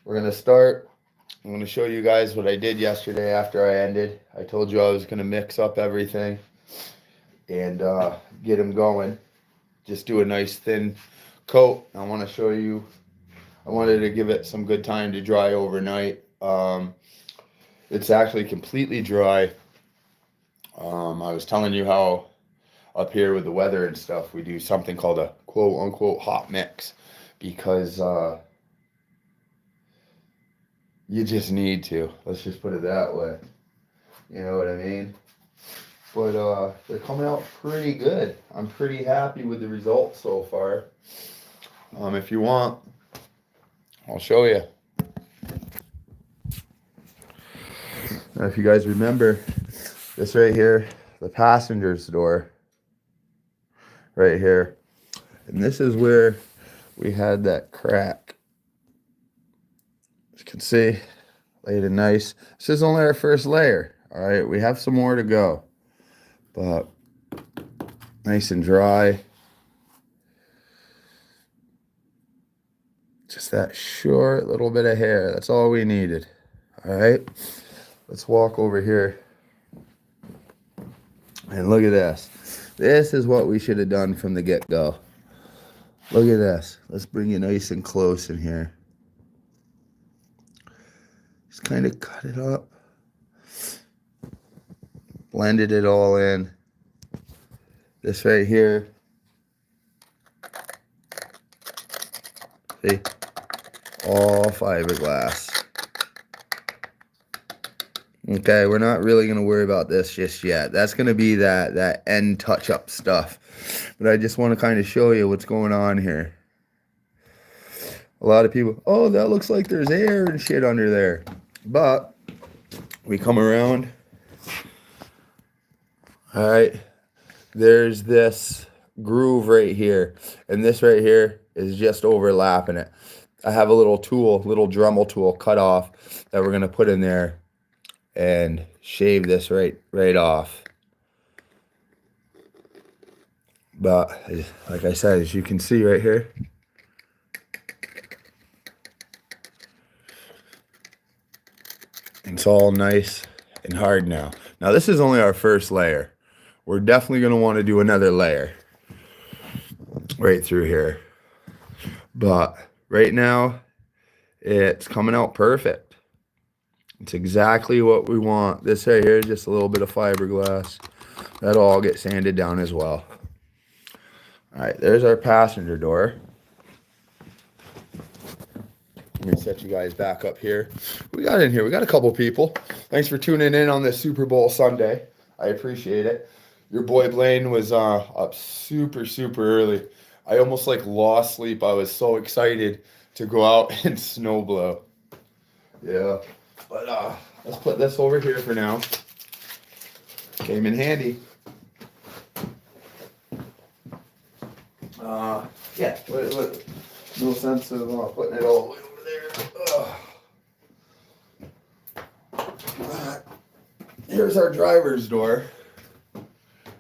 We're going to start. I'm going to show you guys what I did yesterday after I ended. I told you I was going to mix up everything and get them going. Just do a nice thin coat. I want to show you. I wanted to give it some good time to dry overnight. It's actually completely dry. I was telling you how up here with the weather and stuff, we do something called a quote unquote hot mix because you just need to. Let's just put it that way. You know what I mean? But they're coming out pretty good. I'm pretty happy with the results so far. If you want, I'll show you. Now, if you guys remember, this right here, the passenger's door, right here. And this is where we had that crack. As you can see, laid it nice. This is only our first layer. All right, we have some more to go, but nice and dry. Just that short little bit of hair. That's all we needed. All right, let's walk over here. And look at this. This is what we should have done from the get-go. Look at this. Let's bring you nice and close in here. Just kind of cut it up. Blended it all in. This right here. See? All fiberglass. Okay, we're not really going to worry about this just yet. That's going to be that end touch-up stuff. But I just want to kind of show you what's going on here. A lot of people, oh, that looks like there's air and shit under there. But we come around. All right, there's this groove right here. And this right here is just overlapping it. I have a little tool, little Dremel tool cut off that we're going to put in there and shave this right off. But like I said, as you can see right here, it's all nice and hard now. Now this is only our first layer. We're definitely going to want to do another layer right through here. But right now, it's coming out perfect. It's exactly what we want. This right here is just a little bit of fiberglass. That'll all get sanded down as well. All right, there's our passenger door. Let me set you guys back up here. We got in here. We got a couple people. Thanks for tuning in on this Super Bowl Sunday. I appreciate it. Your boy Blaine was up super early. I almost like lost sleep. I was so excited to go out and snow blow. Yeah. But let's put this over here for now. Came in handy. Yeah, no sense of putting it all the way over there. Here's our driver's door. I'm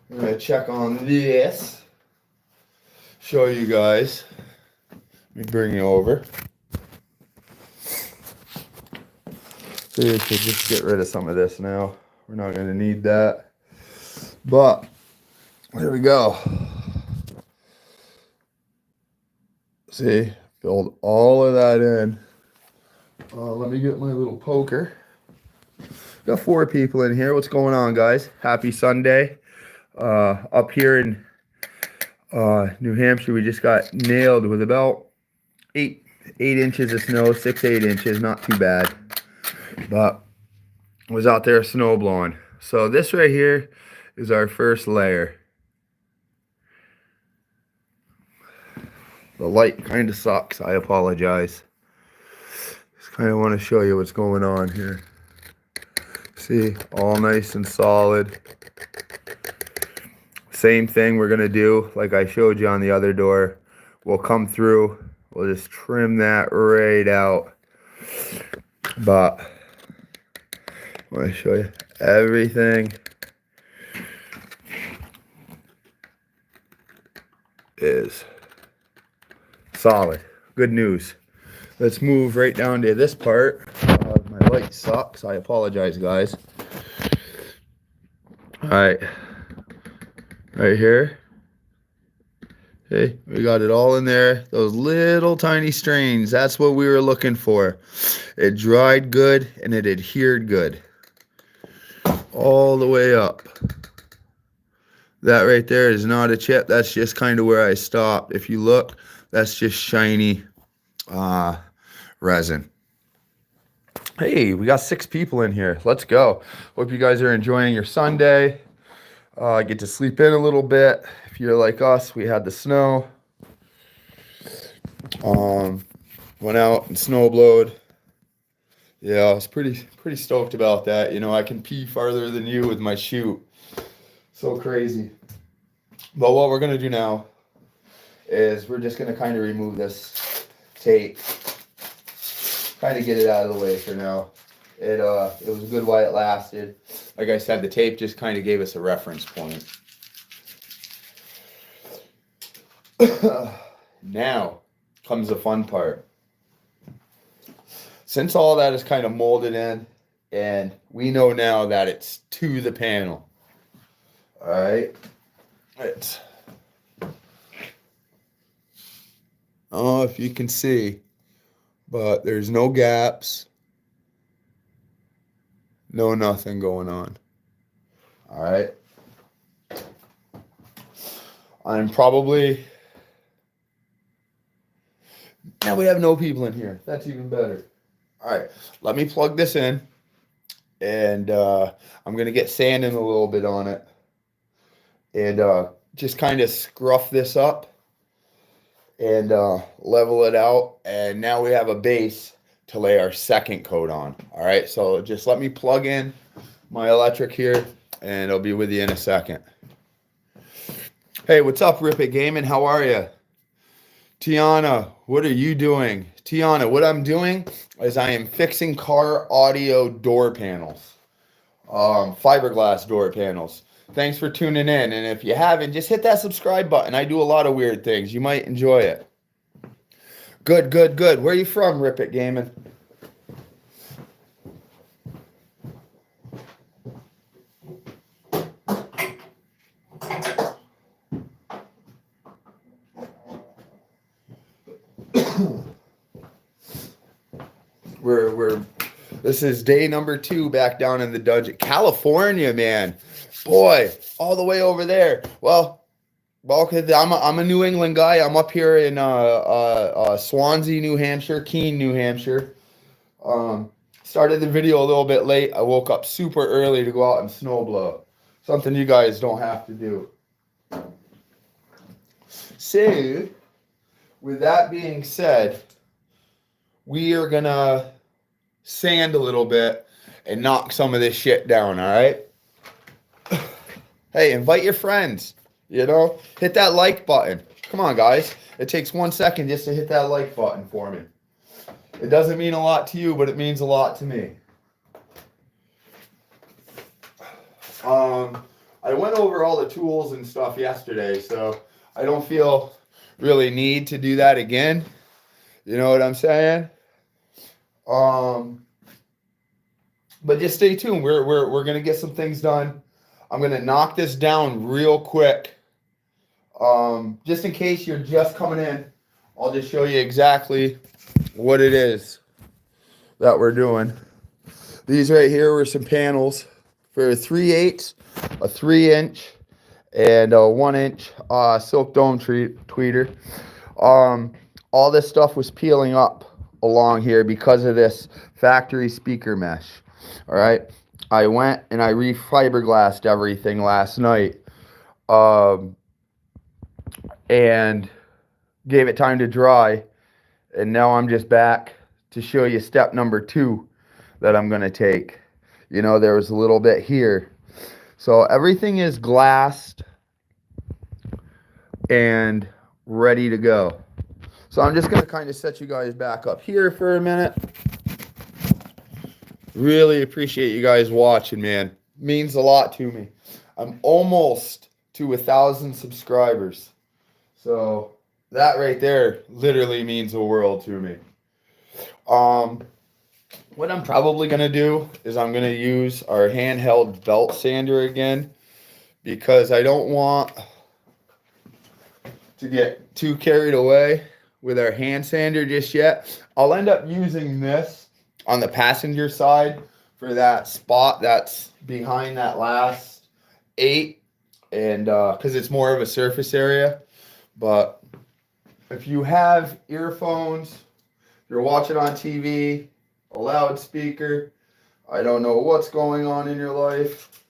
going to check on this. Show you guys. Let me bring you over. So you should just get rid of some of this now. We're not going to need that. But, there we go. See, filled all of that in. Let me get my little poker. Got 4 people in here. What's going on, guys? Happy Sunday. Up here in New Hampshire, we just got nailed with about 8 inches of snow, 6-8 inches. Not too bad. But I was out there snow blowing. So this right here is our first layer. The light kind of sucks. I apologize. Just kind of want to show you what's going on here. See, all nice and solid. Same thing we're going to do like I showed you on the other door. We'll come through. We'll just trim that right out. But I want to show you everything is solid. Good news. let's move right down to this part. My light sucks. I apologize, guys. All right. Right here. Okay, we got it all in there. Those little tiny strains. That's what we were looking for. It dried good and it adhered good. All the way up. That right there is not a chip. That's just kind of where I stopped. If you look, that's just shiny resin. Hey, we got 6 people in here. Let's go. Hope you guys are enjoying your Sunday. Get to sleep in a little bit. If you're like us, we had the snow. Went out and snowblowed. Yeah, I was pretty stoked about that. You know, I can pee farther than you with my chute. So crazy. But what we're gonna do now is we're just gonna kind of remove this tape. Kind of get it out of the way for now. It was good while it lasted. Like I said, the tape just kind of gave us a reference point. Now comes the fun part. Since all that is kind of molded in, and we know now that it's to the panel. All right. I don't know if you can see, but there's no gaps. No nothing going on. All right. I'm probably... Now we have no people in here. That's even better. All right, let me plug this in, and I'm gonna get sanding a little bit on it, and just kind of scruff this up and level it out. And now we have a base to lay our second coat on. All right, so just let me plug in my electric here, and I'll be with you in a second. Hey, what's up, Rip It Gaming? How are you? Tiana, what are you doing? Tiana, what I'm doing is I am fixing car audio door panels. Fiberglass door panels. Thanks for tuning in. And if you haven't, just hit that subscribe button. I do a lot of weird things. You might enjoy it. Good, good, good. Where are you from, Rip It Gaming? This is day number 2 back down in the dungeon. California, man. Boy, all the way over there. Well, I'm a New England guy. I'm up here in Swansea, New Hampshire, Keene, New Hampshire. Started the video a little bit late. I woke up super early to go out and snowblow. Something you guys don't have to do. So, with that being said, we are gonna sand a little bit and knock some of this shit down, all right? Hey, invite your friends, you know? Hit that like button. Come on, guys. It takes 1 second just to hit that like button for me. It doesn't mean a lot to you, but it means a lot to me. I went over all the tools and stuff yesterday, so I don't feel really need to do that again. You know what I'm saying? But just stay tuned. We're gonna get some things done. I'm gonna knock this down real quick. Just in case you're just coming in, I'll just show you exactly what it is that we're doing. These right here were some panels for a 3/8, a 3-inch, and a 1-inch silk dome tweeter. All this stuff was peeling up along here because of this factory speaker mesh. All right, I went and I re-fiberglassed everything last night, and gave it time to dry, and now I'm just back to show you step number 2 that I'm gonna take. You know, there was a little bit here, so everything is glassed and ready to go. So I'm just going to kind of set you guys back up here for a minute. Really appreciate you guys watching, man. Means a lot to me. I'm almost to 1,000 subscribers. So that right there literally means the world to me. What I'm probably going to do is I'm going to use our handheld belt sander again, because I don't want to get too carried away with our hand sander just yet. I'll end up using this on the passenger side for that spot that's behind that last 8, and because it's more of a surface area. But if you have earphones, if you're watching on TV, a loudspeaker, I don't know what's going on in your life.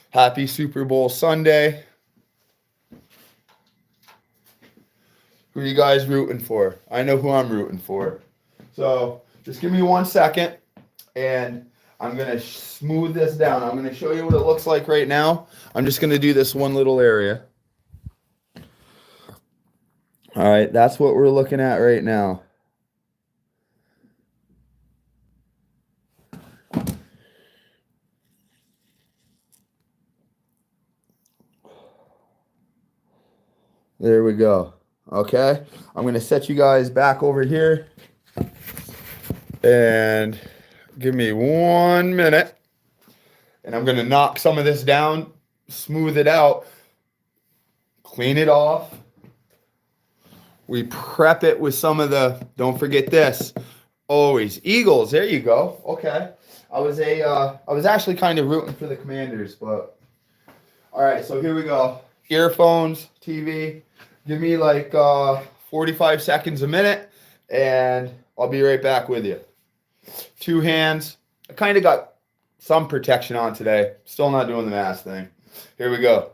Happy Super Bowl Sunday. Who are you guys rooting for? I know who I'm rooting for. So just give me 1 second, and I'm going to smooth this down. I'm going to show you what it looks like right now. I'm just going to do this one little area. All right, that's what we're looking at right now. There we go. Okay, I'm going to set you guys back over here, and give me 1 minute, and I'm going to knock some of this down, smooth it out, clean it off. We prep it with some of the, don't forget this, always Eagles. There you go. Okay, I was actually kind of rooting for the Commanders, but all right. So here we go. Earphones, TV. Give me like 45 seconds a minute, and I'll be right back with you. 2 hands. I kind of got some protection on today. Still not doing the mask thing. Here we go.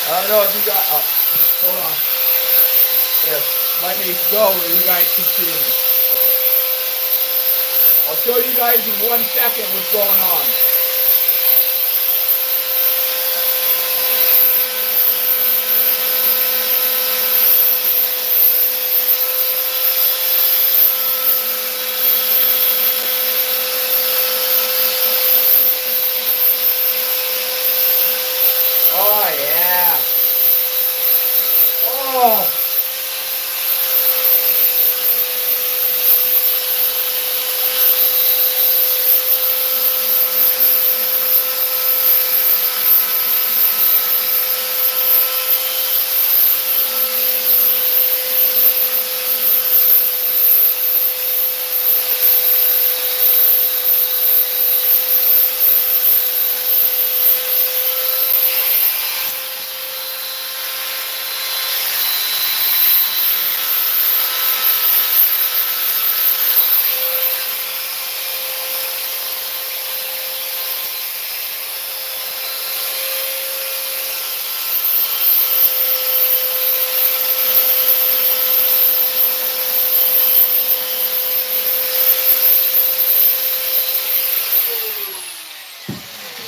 I don't know if you got, hold on. Here, let me go where you guys can see me. I'll show you guys in 1 second what's going on. Oh, yeah. Oh.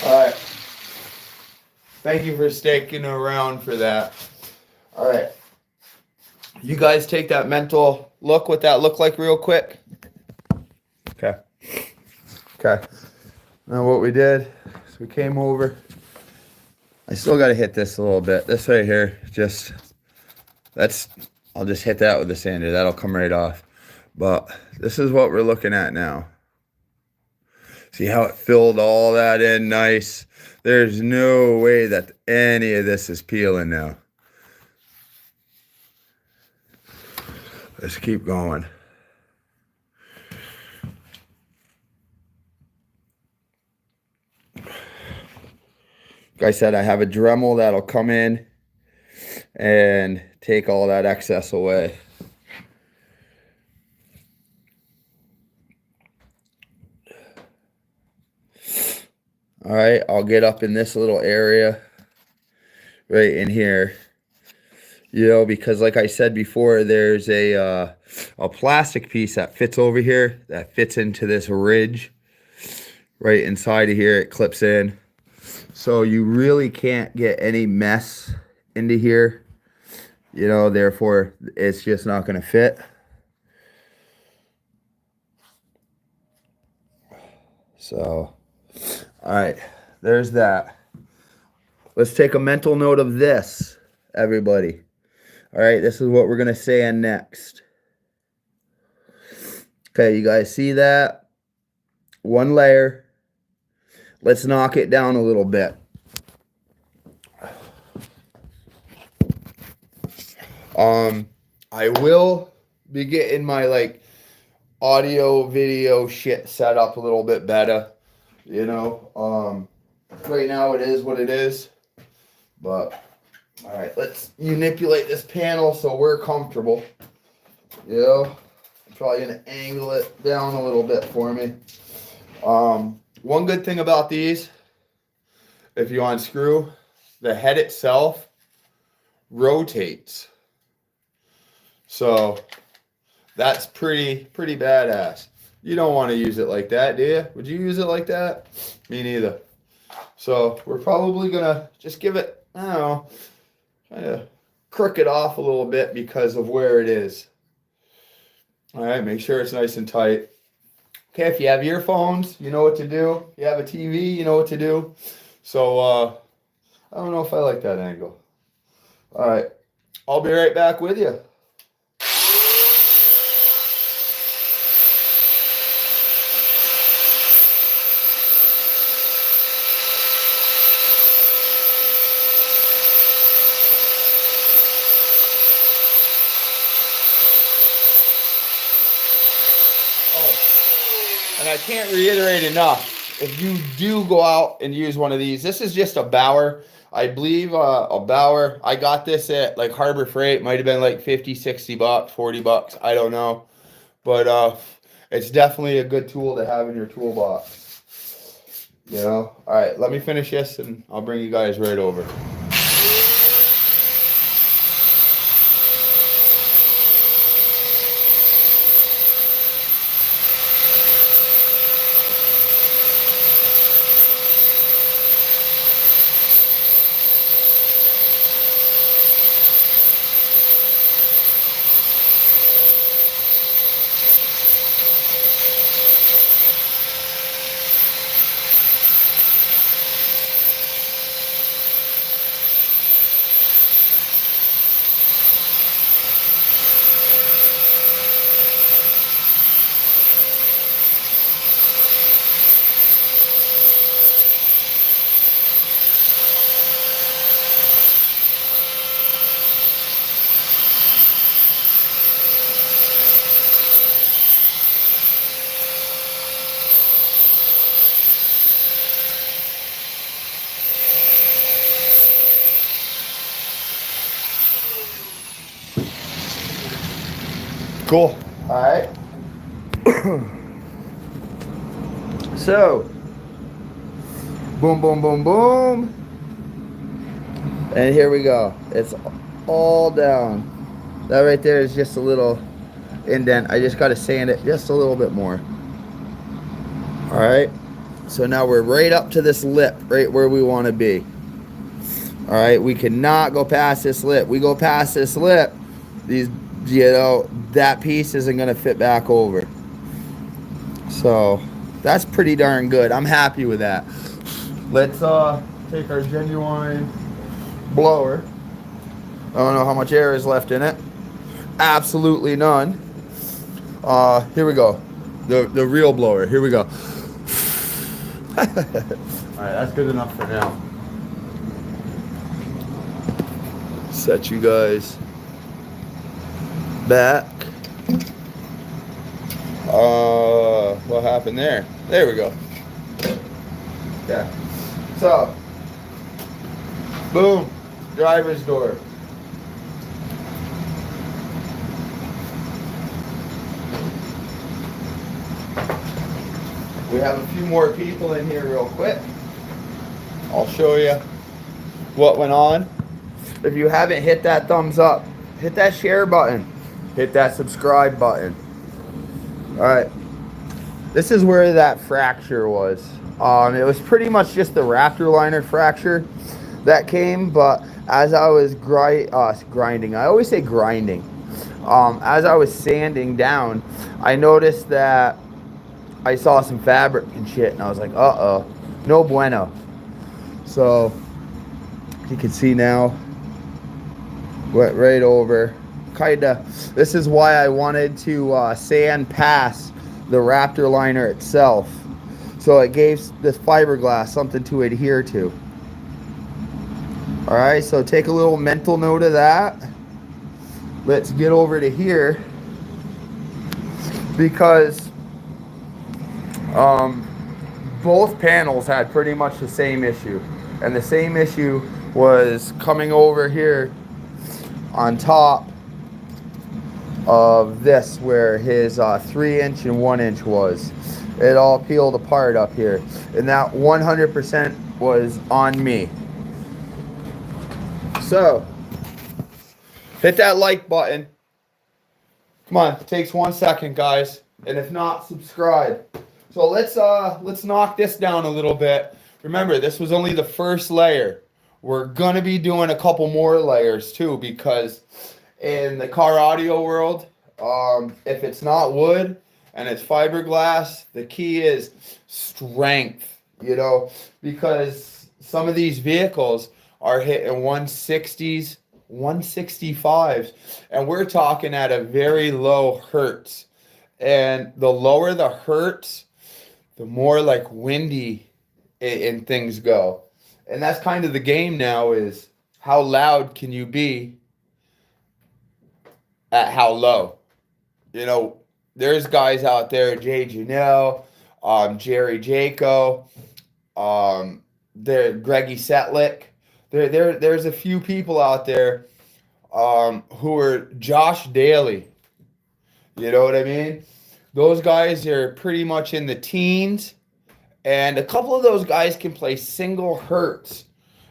All right. Thank you for sticking around for that. All right. You guys take that mental look, what that looked like real quick. Okay. Okay. Now what we did is we came over. I still got to hit this a little bit. This right here, I'll just hit that with the sander. That'll come right off. But this is what we're looking at now. See how it filled all that in nice? There's no way that any of this is peeling now. Let's keep going. Like I said, I have a Dremel that'll come in and take all that excess away. All right, I'll get up in this little area right in here. You know, because like I said before, there's a plastic piece that fits over here that fits into this ridge right inside of here. It clips in. So you really can't get any mess into here. You know, therefore, it's just not going to fit. So, all right, there's that. Let's take a mental note of this, everybody. All right, this is what we're going to say on next. Okay, you guys see that? One layer. Let's knock it down a little bit. I will be getting my audio video shit set up a little bit better. You know, right now it is what it is. But all right, let's manipulate this panel so we're comfortable. You know, I'm probably gonna angle it down a little bit for me. One good thing about these, if you unscrew, the head itself rotates. So that's pretty badass. You don't want to use it like that, do you? Would you use it like that? Me neither. So we're probably gonna just give it, I don't know, kind of crook it off a little bit because of where it is. All right, make sure it's nice and tight. Okay, if you have earphones, you know what to do. If you have a TV, you know what to do. So, I don't know if I like that angle. All right, I'll be right back with you. And I can't reiterate enough, if you do go out and use one of these, this is just a Bauer. I believe a Bauer, I got this at Harbor Freight, might have been like 50, 60 bucks, 40 bucks, I don't know. But it's definitely a good tool to have in your toolbox. You know? All right, let me finish this and I'll bring you guys right over. Cool. All right. So, boom, boom, boom, boom. And here we go. It's all down. That right there is just a little indent. I just got to sand it just a little bit more. All right. So now we're right up to this lip, right where we want to be. All right. We cannot go past this lip. We go past this lip, these, you know, that piece isn't going to fit back over. So that's pretty darn good. I'm happy with that. Let's take our genuine blower. I don't know how much air is left in it. Absolutely none. Here we go. The real blower. Here we go. Alright, that's good enough for now. Set you guys back. What happened there? There we go. Yeah. So, boom, driver's door. We have a few more people in here real quick. I'll show you what went on. If you haven't hit that thumbs up, hit that share button, hit that subscribe button. All right, this is where that fracture was. It was pretty much just the Raptor liner fracture that came, but as I was grinding, I always say grinding. As I was sanding down, I noticed that I saw some fabric and shit, and I was like, uh-oh, no bueno. So, you can see now, went right over. Kinda, this is why I wanted to sand past the Raptor liner itself. So it gave this fiberglass something to adhere to. Alright, so take a little mental note of that. Let's get over to here. Because both panels had pretty much the same issue. And the same issue was coming over here on top of this where his 3-inch and 1-inch was. It all peeled apart up here. And that 100% was on me. So, hit that like button. Come on, it takes 1 second, guys. And if not, subscribe. So let's knock this down a little bit. Remember, this was only the first layer. We're gonna be doing a couple more layers too, because in the car audio world, if it's not wood and it's fiberglass, the key is strength, you know, because some of these vehicles are hitting 160s, 165s, and we're talking at a very low hertz. And the lower the hertz, the more like windy and things go. And that's kind of the game now, is how loud can you be at how low? You know, there's guys out there, Jay Janelle, Jerry Jaco, Greggy Setlick. There's a few people out there who are Josh Daly. You know what I mean? Those guys are pretty much in the teens. And a couple of those guys can play single hertz.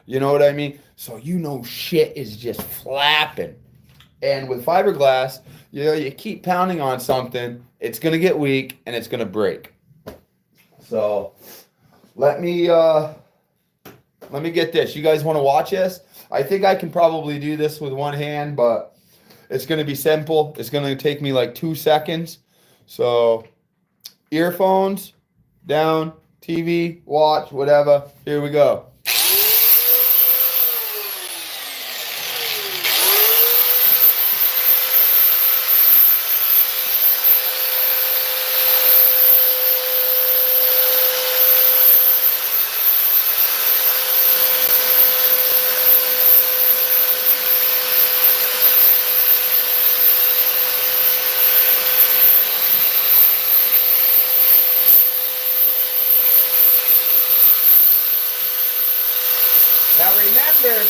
You know what I mean? So you know shit is just flapping. And with fiberglass, you know, you keep pounding on something, it's going to get weak and it's going to break. So let me get this. You guys want to watch this? I think I can probably do this with one hand, but it's going to be simple. It's going to take me like 2 seconds. So earphones, down, TV, watch, whatever. Here we go. Now remember,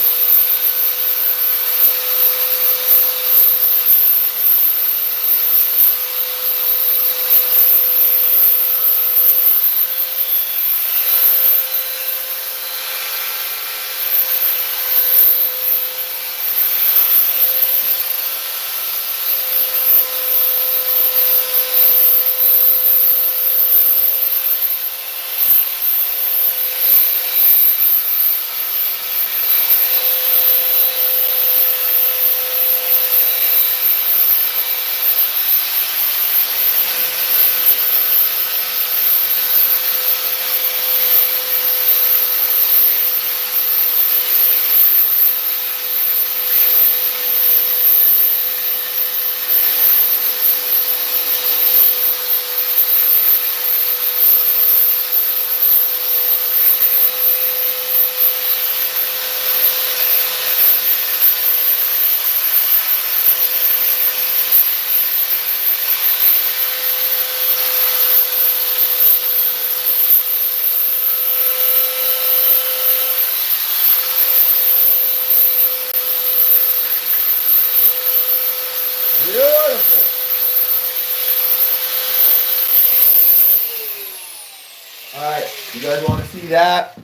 guys want to see that?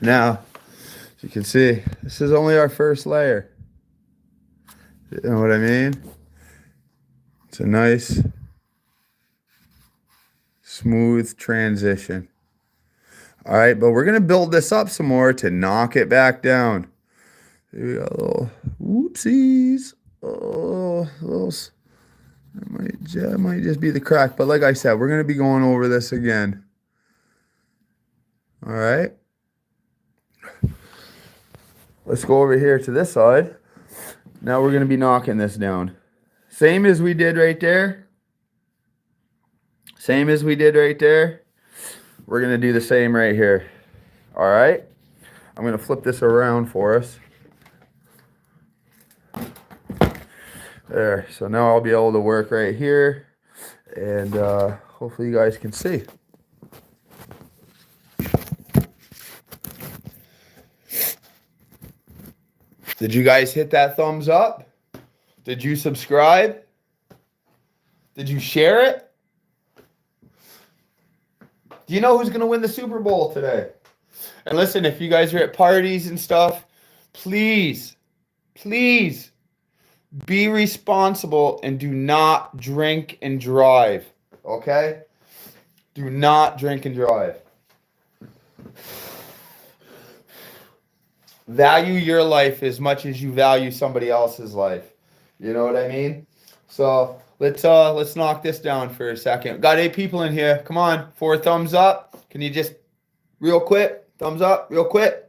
Now, as you can see, this is only our first layer. You know what I mean? It's a nice, smooth transition. All right, but we're going to build this up some more to knock it back down. Here we got a little whoopsies. Oh, those. That might just be the crack. But like I said, we're going to be going over this again. All right. Let's go over here to this side. Now we're going to be knocking this down. Same as we did right there. Same as we did right there. We're going to do the same right here. All right. I'm going to flip this around for us. There. So now I'll be able to work right here. And hopefully you guys can see. Did you guys hit that thumbs up? Did you subscribe? Did you share it? Do you know who's going to win the Super Bowl today? And listen, if you guys are at parties and stuff, please, please be responsible and do not drink and drive. Okay? Do not drink and drive. Value your life as much as you value somebody else's life. You know what I mean? So let's knock this down for a second. Got 8 people in here. Come on, 4 thumbs up. Can you just real quick? Thumbs up, real quick.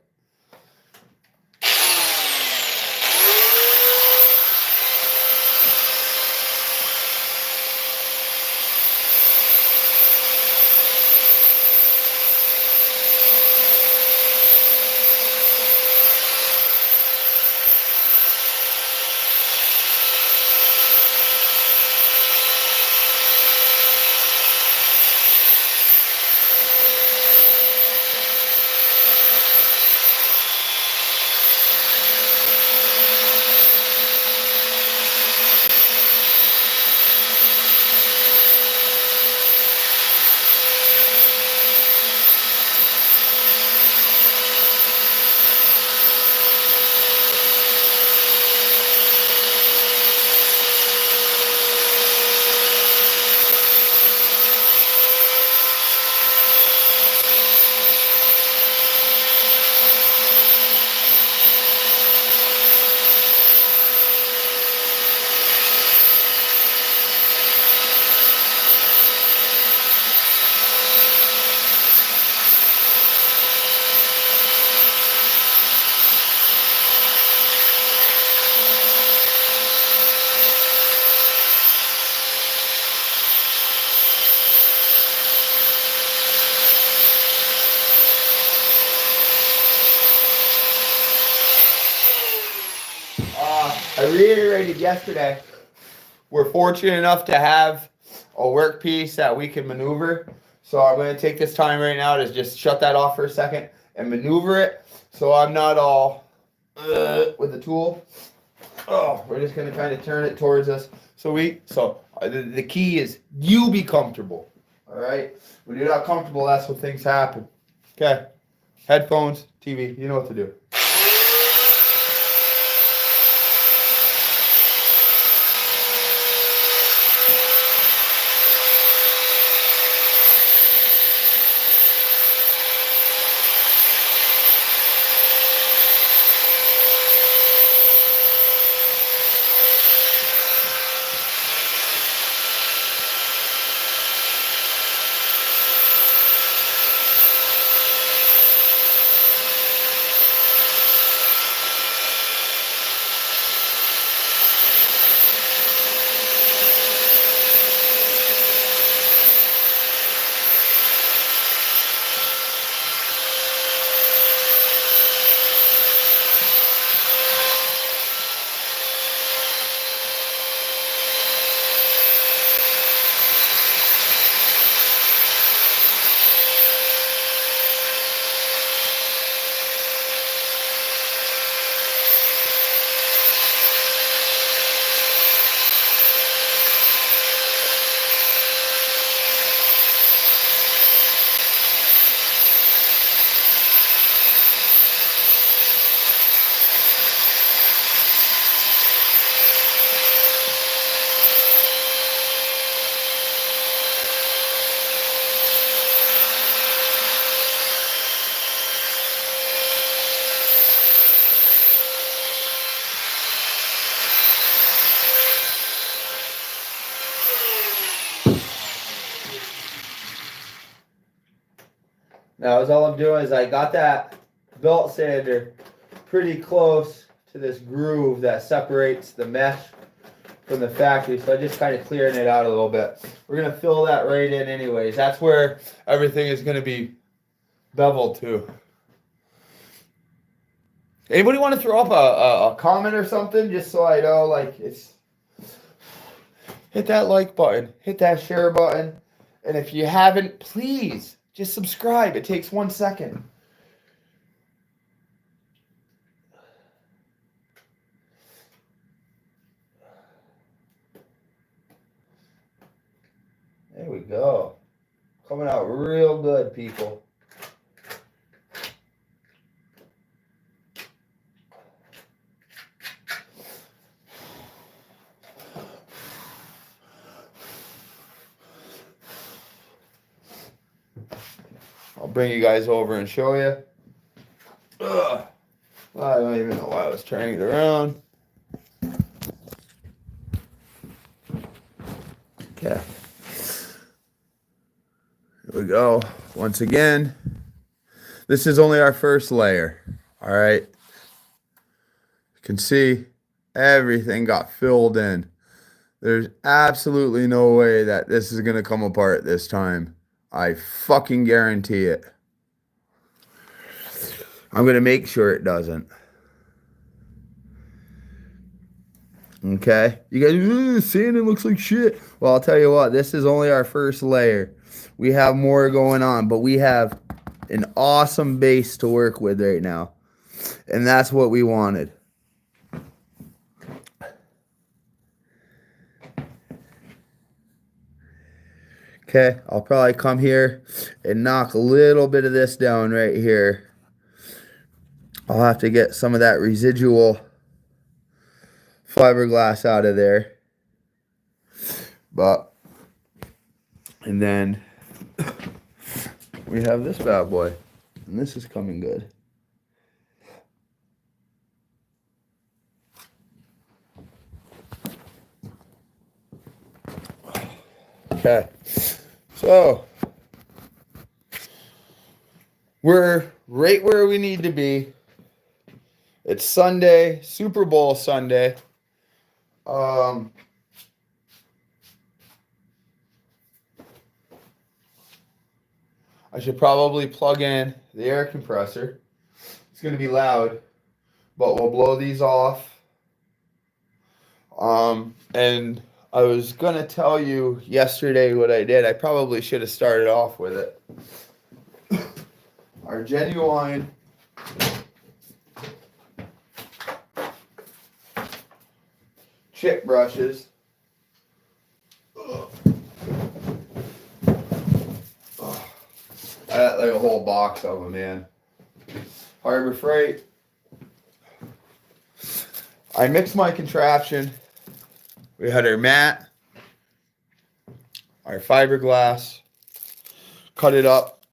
I reiterated yesterday, we're fortunate enough to have a workpiece that we can maneuver. So I'm going to take this time right now to just shut that off for a second and maneuver it so I'm not all with the tool. Oh, we're just going to kind of turn it towards us. So the key is you be comfortable. All right? When you're not comfortable, that's when things happen. Okay. Headphones, TV, you know what to do. Now, all I'm doing is I got that belt sander pretty close to this groove that separates the mesh from the factory, so I just kind of clearing it out a little bit. We're gonna fill that right in anyways. That's where everything is gonna be beveled to. Anybody want to throw up a comment or something, just so I know, like, it's, hit that like button, hit that share button, and if you haven't, please just subscribe. It takes 1 second. There we go. Coming out real good, people. I'll bring you guys over and show you. Ugh. I don't even know why I was turning it around. Okay. Here we go. Once again, this is only our first layer. All right. You can see everything got filled in. There's absolutely no way that this is going to come apart this time. I fucking guarantee it. I'm going to make sure it doesn't. Okay? You guys, sanding looks like shit. Well, I'll tell you what, this is only our first layer. We have more going on, but we have an awesome base to work with right now. And that's what we wanted. Okay, I'll probably come here and knock a little bit of this down right here. I'll have to get some of that residual fiberglass out of there. But, and then we have this bad boy. And this is coming good. Okay. So, we're right where we need to be. It's Sunday, Super Bowl Sunday. I should probably plug in the air compressor. It's going to be loud, but we'll blow these off. And I was going to tell you yesterday what I did. I probably should have started off with it. Our genuine chip brushes. I got like a whole box of them, man. Harbor Freight. I mixed my contraption. We had our mat, our fiberglass, cut it up,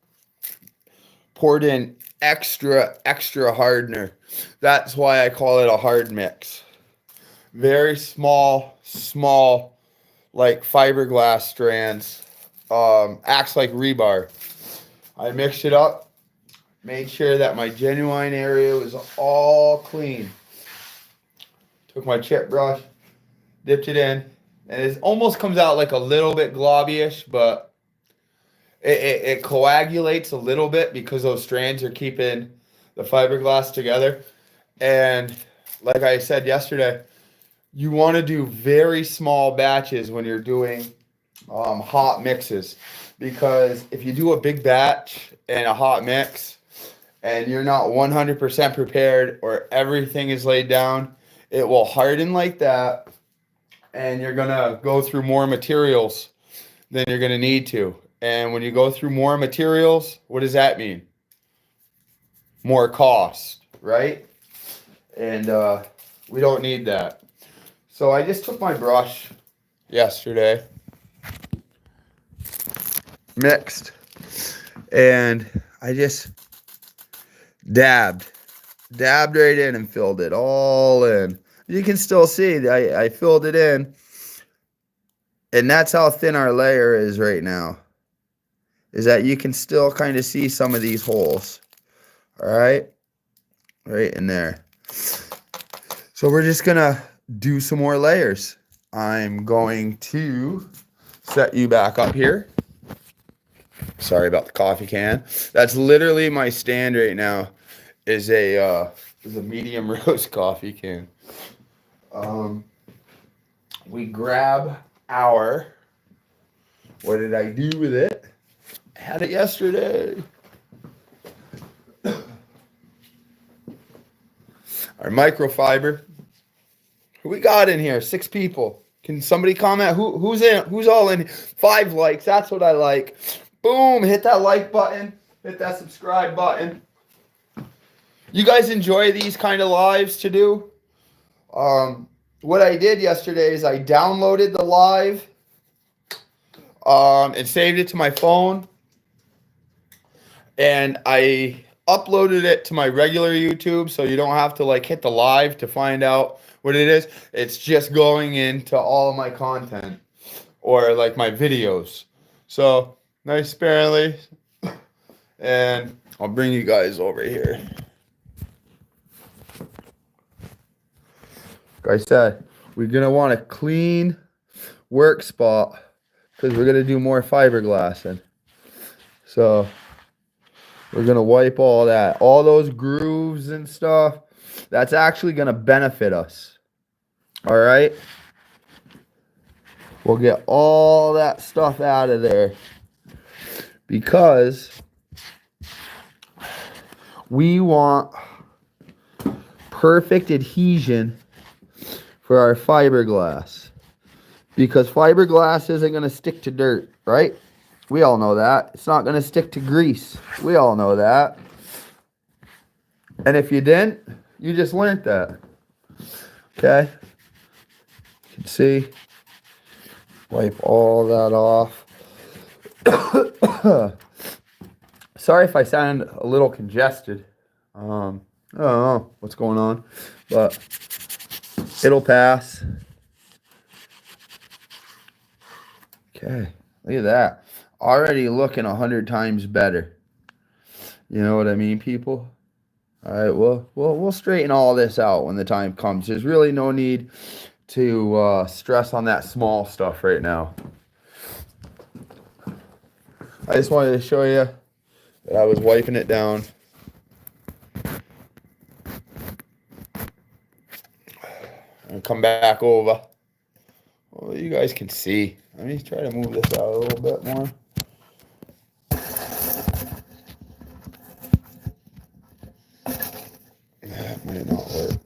poured in extra hardener. That's why I call it a hard mix. Very small, like fiberglass strands. Acts like rebar. I mixed it up, made sure that my genuine area was all clean. Took my chip brush, dipped it in, and it almost comes out like a little bit globby-ish, but it coagulates a little bit because those strands are keeping the fiberglass together. And like I said yesterday, you want to do very small batches when you're doing hot mixes, because if you do a big batch and a hot mix and you're not 100% prepared or everything is laid down, it will harden like that, and you're going to go through more materials than you're going to need to. And when you go through more materials, what does that mean? More cost, right? And we don't need that. So I just took my brush yesterday, mixed, and I just dabbed right in and filled it all in. You can still see I filled it in, and that's how thin our layer is right now. is that you can still kind of see some of these holes. All right, right in there. So we're just gonna do some more layers. I'm going to set you back up here. Sorry about the coffee can. That's literally my stand right now. Is a medium roast coffee can. We grab our. What did I do with it? I had it yesterday. Our microfiber. Who we got in here? 6 people. Can somebody comment? Who's in? Who's all in? 5 likes. That's what I like. Boom! Hit that like button. Hit that subscribe button. You guys enjoy these kind of lives to do? What I did yesterday is I downloaded the live and saved it to my phone, and I uploaded it to my regular YouTube, so you don't have to like hit the live to find out what it is. It's just going into all of my content or like my videos. So nice apparently, and I'll bring you guys over here. Like I said, we're gonna want a clean work spot because we're gonna do more fiberglassing. So we're gonna wipe all that, all those grooves and stuff. That's actually gonna benefit us. All right. We'll get all that stuff out of there because we want perfect adhesion for our fiberglass, because fiberglass isn't going to stick to dirt, right? We all know that. It's not going to stick to grease. We all know that. And if you didn't, you just learned that. Okay? You can see. Wipe all that off. Sorry if I sound a little congested. I don't know what's going on, but it'll pass. Okay, look at that. Already looking 100 times better. You know what I mean, people? All right, we'll straighten all this out when the time comes. There's really no need to stress on that small stuff right now. I just wanted to show you that I was wiping it down. And come back over. Well, you guys can see. Let me try to move this out a little bit more. That might not work.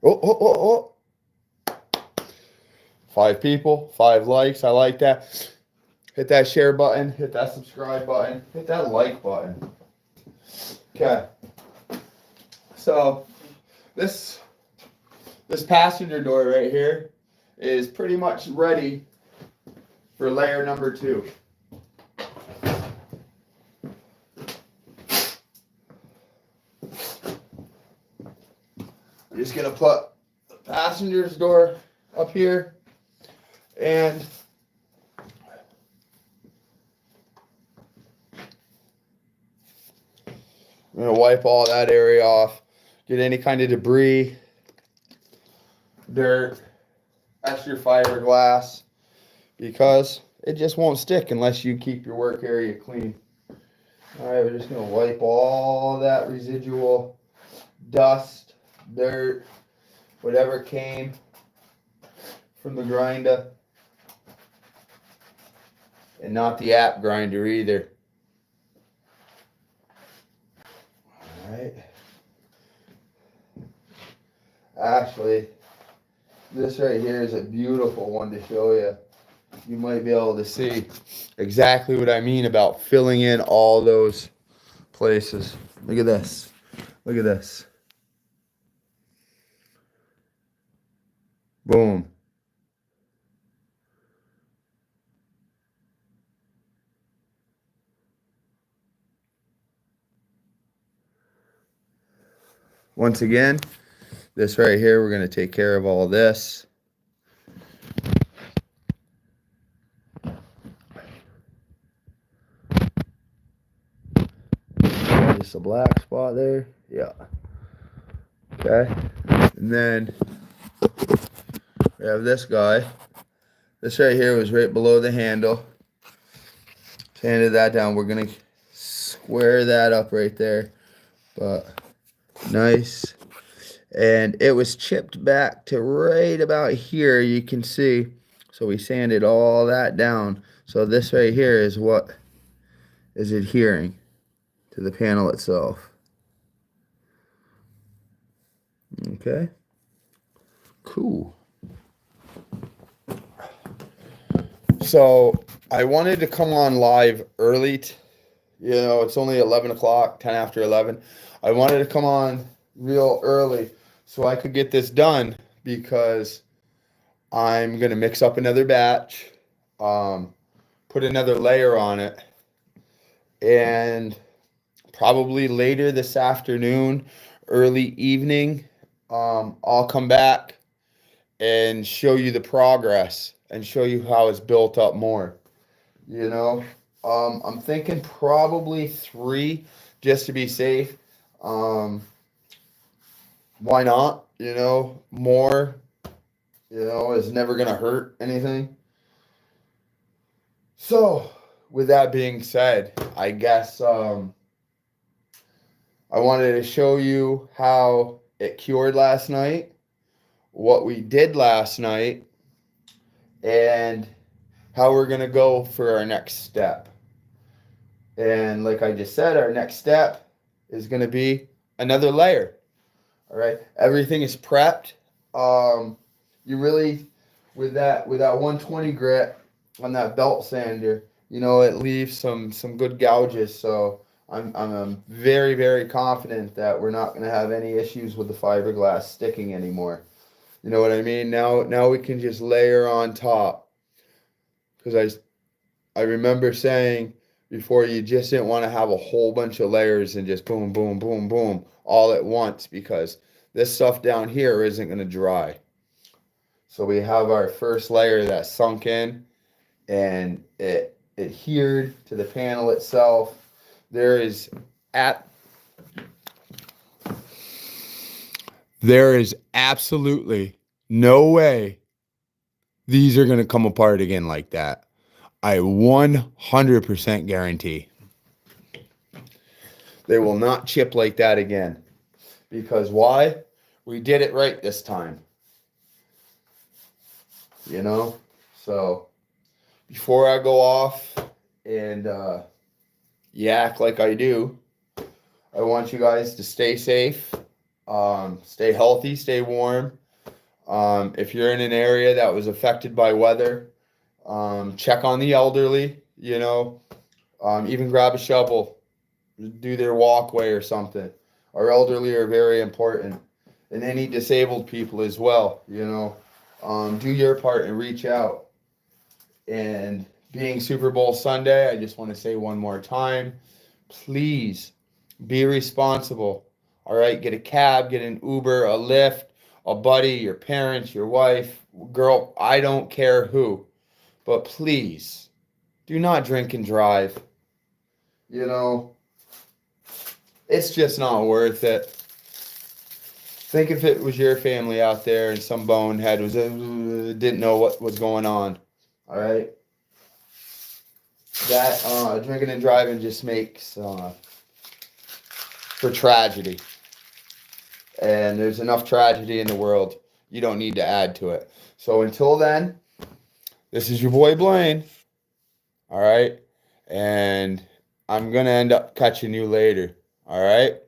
Oh. 5 people, 5 likes. I like that. Hit that share button. Hit that subscribe button. Hit that like button. Okay. So this passenger door right here is pretty much ready for layer number 2. I'm just gonna put the passenger's door up here, and I'm gonna wipe all that area off, get any kind of debris, dirt, extra fiberglass, because it just won't stick unless you keep your work area clean. All right, we're just gonna wipe all that residual dust, dirt, whatever came from the grinder, and not the app grinder either. All right. Actually, this right here is a beautiful one to show you. You might be able to see exactly what I mean about filling in all those places. Look at this. Look at this. Boom. Once again, this right here, we're going to take care of all this. just a black spot there. Yeah. Okay. And then we have this guy. This right here was right below the handle. Sanded that down. We're going to square that up right there. But nice. And it was chipped back to right about here, you can see. So we sanded all that down. So this right here is what is adhering to the panel itself. Okay. Cool. So I wanted to come on live early. It's only 11 o'clock, 10 after 11. I wanted to come on real early so I could get this done because I'm going to mix up another batch, put another layer on it, and probably later this afternoon, early evening, I'll come back and show you the progress and show you how it's built up more. I'm thinking probably 3 just to be safe. Why not? More, is never going to hurt anything. So, with that being said, I guess I wanted to show you how it cured last night, what we did last night, and how we're going to go for our next step. And like I just said, our next step is going to be another layer. All right, everything is prepped. You really, with that 120 grit on that belt sander, it leaves some good gouges. So I'm very, very confident that we're not going to have any issues with the fiberglass sticking anymore. You know what I mean? Now we can just layer on top. Because I remember saying before, you just didn't want to have a whole bunch of layers and just boom, boom, boom, boom all at once, because this stuff down here isn't going to dry. So we have our first layer that sunk in and it adhered to the panel itself. There is absolutely no way these are going to come apart again like that. I 100% guarantee. They will not chip like that again. Because why? We did it right this time. So before I go off and yak like I do, I want you guys to stay safe, stay healthy, stay warm. If you're in an area that was affected by weather, check on the elderly, even grab a shovel, do their walkway or something. Our elderly are very important, and any disabled people as well, do your part and reach out. And being Super Bowl Sunday, I just want to say one more time, please be responsible. All right, get a cab, get an Uber, a Lyft, a buddy, your parents, your wife, girl, I don't care who. But please, do not drink and drive. It's just not worth it. Think if it was your family out there and some bonehead didn't know what was going on. All right? That drinking and driving just makes for tragedy. And there's enough tragedy in the world. You don't need to add to it. So until then, this is your boy Blaine. All right? And I'm going to end up catching you later. All right?